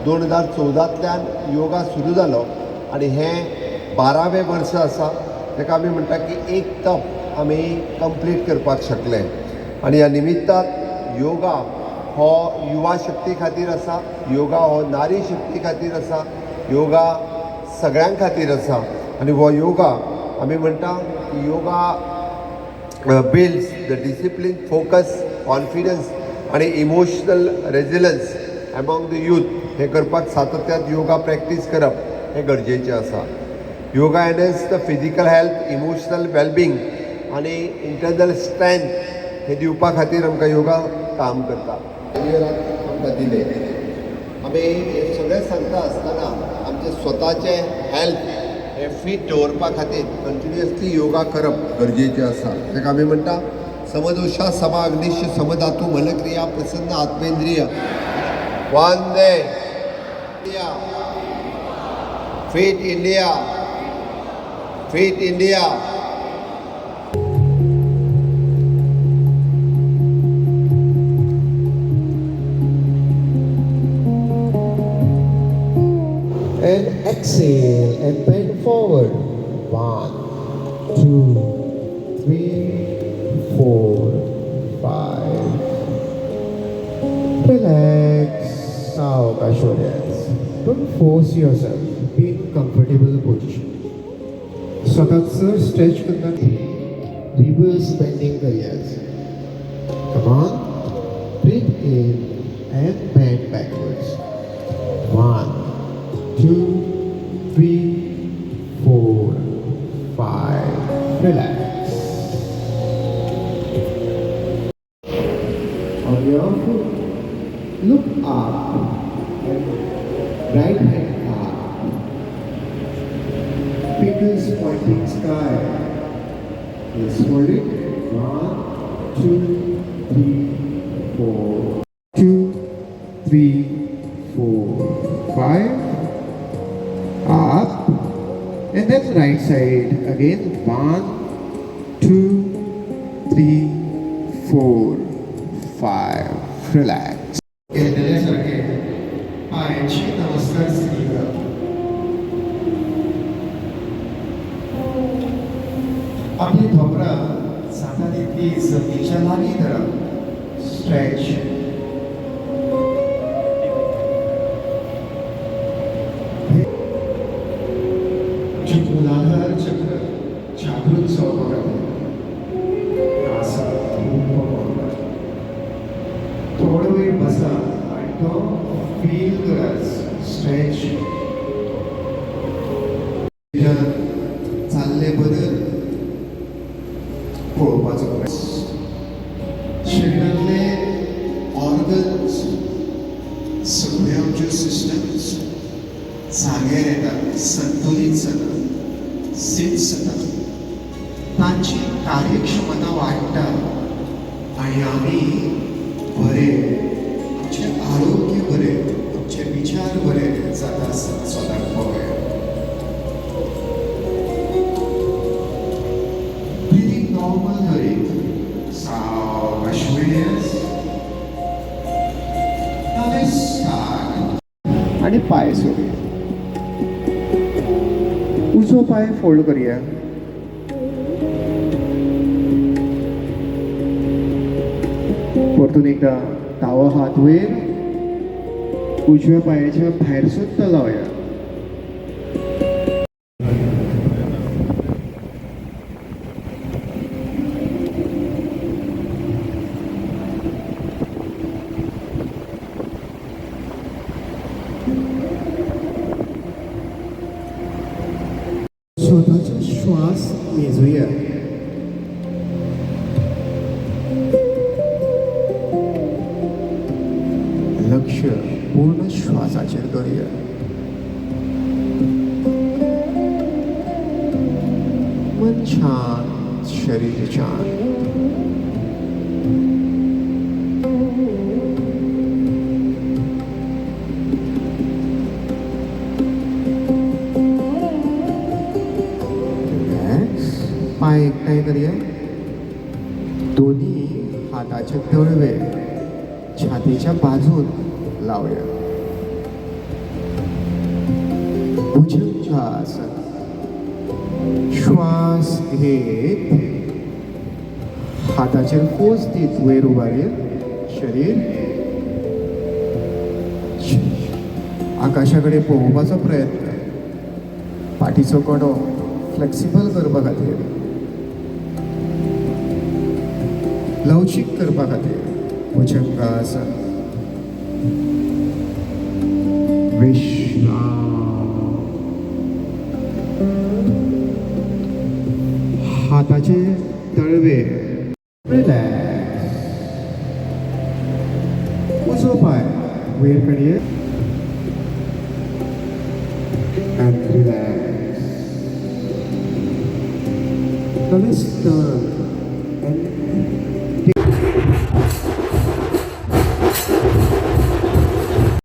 2014तल्यान योगा सुरू जालो आनी हें 12वें वर्स आसा. ताका आमी म्हणटा की एक तप आमी कंप्लीट करपाक शकले. आनी ह्या निमित्तान योगा हो युवा शक्ती खातीर आसा, योगा हो नारी शक्ती खातीर आसा, योगा सगळ्यां खातीर आसा. आनी हो योगा आमी म्हणटा की yoga builds the discipline, focus, confidence आनी emotional resilience among the youth. हे करपाक सातत्यान योगा प्रॅक्टीस करप हें गरजेचें आसा. Yoga enhance the physical health, emotional wellbeing आनी इंटरनल स्ट्रेंथ हे दिवपा खातीर आमकां योगा काम करता. आमकां दिले. आमी हे सगळें सांगता आसतना आमचे स्वताचे हेल्थ हे फीट दवरपा खातीर कंटिन्युअसली योगा करप गरजेचें आसा. ताका आमी म्हणटा समदोषा समा अग्निश समधातू मलक्रिया प्रसन्न आत्मेंद्रिय. वंदे India, fit India, fit India. And exhale and bend forward. 1, 2, 3, 4, 5. Relax. Saukashoriyas. Don't force yourself. Be in comfortable position. स्वतःचं स्ट्रेच करताना रिव्हर्स बेंडिंग करूयास. Come on. Breathe in and bend backwards. 1, 2, 3, 4, 5. Relax. On your foot, look up and right hand up. Fingers pointing sky. Let's hold it. 1, 2, 3, 4. 2, 3, 4, 5. Up and then right side again. 1, 2, 3, 4, 5. Relax. घेतलेल्यासारखे पायांची नमस्कार स्थिती करा. आपली धोपरा जाता तितली जमनीच्या लागीं धरा. स्ट्रेच. मूलाधार चक्र जागृत जावपाक थोडो वेळ बसा आणि तो फील कराच. स्ट्रेच. चालले बदल पळोवपाचो प्रयत्न. शरिरांतले ऑर्गन्स सगळे आमच्यो सिस्टम्स जाग्यार येतात, संतुलीत जातात, स्थित जातात. तांची कार्यक्षमता वाडटा आनी आमी बरे, आमचे आरोग्य बरें, आमचे विचार बरे जाता आसतना स्वताक पळोवया. ब्रिथींग नॉर्मल धरीत सावकाश वेळेस आणि पाय सोडूया. उजो पाय फोल्ड करूया. परतून एकदा दावो हात वयर उजव्या पायाच्या भायर सुद्धा लावया. स्वतःचा श्वास मेजूया. लक्ष पूर्ण श्वासाचेर दवरूया. मन शांत, शरीर शांत. पाय एकठांय करूया. दोन्ही हाताचे तळवे छातीच्या बाजून लावूया. भुजंगासन. श्वास घेत हाताचेर फोर्स दीत वयर उबारीत शरीर आकाशाकडे पळोवपाचो प्रयत्न. पाठीचो कडो फ्लेक्सिबल करपा खातीर, लवचीक करपा खातीर भुजंगासन. विश्राम. हाताचे तळवे रिलॅक्स. उजो पाय वयर काडये and relax. Now let's turn